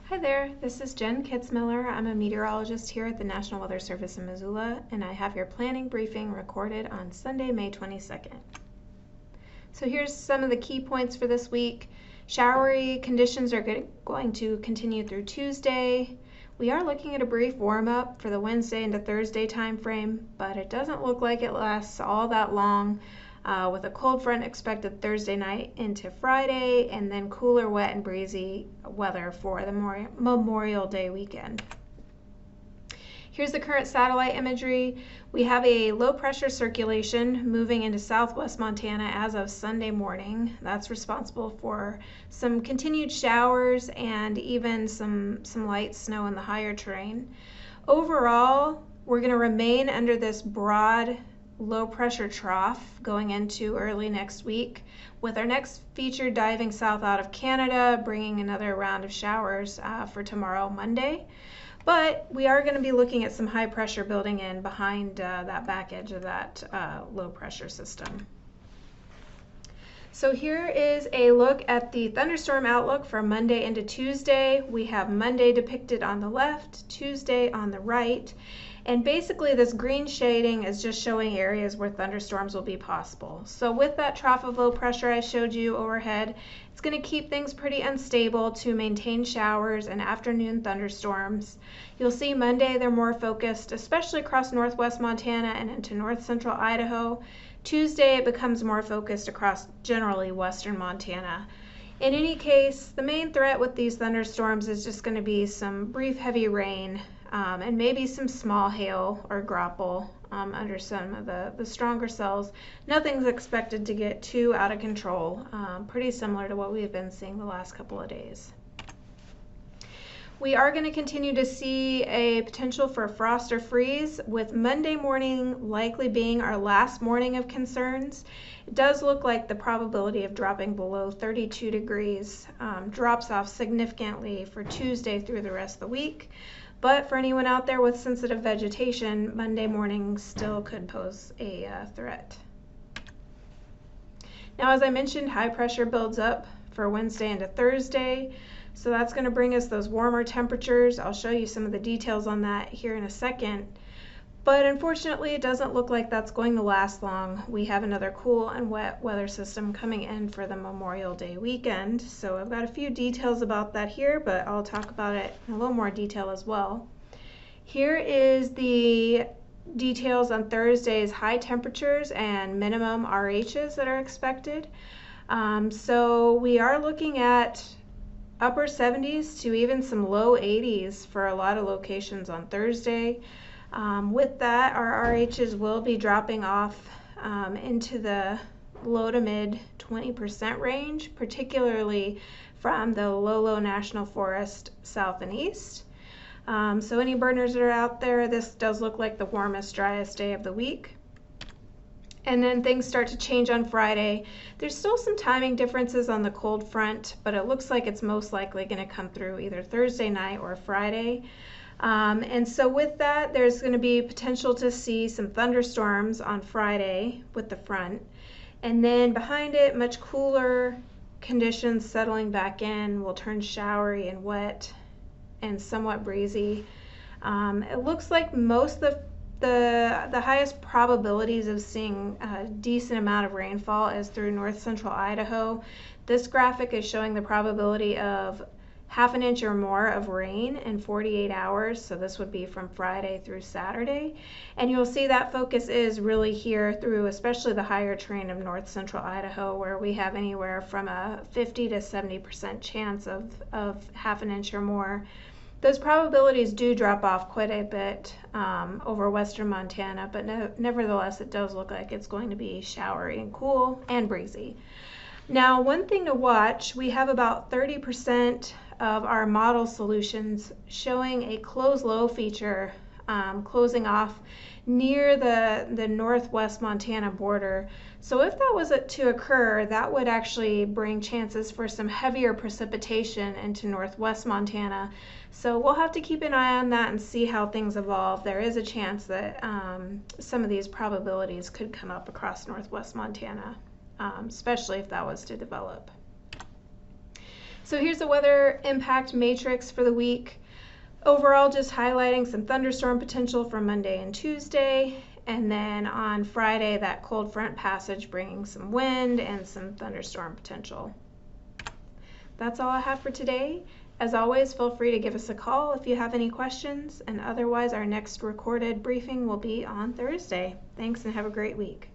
Hi there, this is Jen Kitzmiller. I'm a meteorologist here at the National Weather Service in Missoula, and I have your planning briefing recorded on Sunday, May 22nd. So here's some of the key points for this week. Showery conditions are going to continue through Tuesday. We are looking at a brief warm-up for the Wednesday into Thursday time frame, but it doesn't look like it lasts all that long. With a cold front expected Thursday night into Friday, and then cooler, wet, and breezy weather for the Memorial Day weekend. Here's the current satellite imagery. We have a low pressure circulation moving into southwest Montana as of Sunday morning. That's responsible for some continued showers and even some light snow in the higher terrain. Overall, we're going to remain under this broad low pressure trough going into early next week, with our next feature diving south out of Canada, bringing another round of showers for tomorrow, Monday. But we are going to be looking at some high pressure building in behind that back edge of that low pressure system. So here is a look at the thunderstorm outlook for Monday into Tuesday. We have Monday depicted on the left, Tuesday on the right. And basically this green shading is just showing areas where thunderstorms will be possible. So with that trough of low pressure I showed you overhead, it's going to keep things pretty unstable to maintain showers and afternoon thunderstorms. You'll see Monday they're more focused, especially across northwest Montana and into north central Idaho. Tuesday it becomes more focused across generally western Montana. In any case, the main threat with these thunderstorms is just going to be some brief heavy rain and maybe some small hail or grapple under some of the stronger cells. Nothing's expected to get too out of control, pretty similar to what we've been seeing the last couple of days. We are going to continue to see a potential for frost or freeze, with Monday morning likely being our last morning of concerns. It does look like the probability of dropping below 32 degrees drops off significantly for Tuesday through the rest of the week. But for anyone out there with sensitive vegetation, Monday morning still could pose a threat. Now, as I mentioned, high pressure builds up for Wednesday into Thursday. So that's going to bring us those warmer temperatures. I'll show you some of the details on that here in a second. But unfortunately, it doesn't look like that's going to last long. We have another cool and wet weather system coming in for the Memorial Day weekend. So I've got a few details about that here, but I'll talk about it in a little more detail as well. Here is the details on Thursday's high temperatures and minimum RHs that are expected. So we are looking at upper 70s to even some low 80s for a lot of locations on Thursday. With that, our RHs will be dropping off into the low to mid 20% range, particularly from the Lolo National Forest south and east. So any burners that are out there, this does look like the warmest, driest day of the week. And then things start to change on Friday. There's still some timing differences on the cold front, but it looks like it's most likely going to come through either Thursday night or Friday. And so with that, there's going to be potential to see some thunderstorms on Friday with the front. And then behind it, much cooler conditions settling back in will turn showery and wet and somewhat breezy. It looks like most of the highest probabilities of seeing a decent amount of rainfall is through north central Idaho. This graphic is showing the probability of half an inch or more of rain in 48 hours. So this would be from Friday through Saturday. And you'll see that focus is really here through especially the higher terrain of north central Idaho, where we have anywhere from a 50 to 70% chance of half an inch or more. Those probabilities do drop off quite a bit over western Montana, but nevertheless, it does look like it's going to be showery and cool and breezy. Now, one thing to watch, we have about 30% of our model solutions showing a close low feature closing off near the northwest Montana border. So if that was to occur, that would actually bring chances for some heavier precipitation into northwest Montana. So we'll have to keep an eye on that and see how things evolve. There is a chance that some of these probabilities could come up across northwest Montana, especially if that was to develop. So here's the weather impact matrix for the week. Overall, just highlighting some thunderstorm potential for Monday and Tuesday, and then on Friday, that cold front passage bringing some wind and some thunderstorm potential. That's all I have for today. As always, feel free to give us a call if you have any questions, and otherwise our next recorded briefing will be on Thursday. Thanks and have a great week.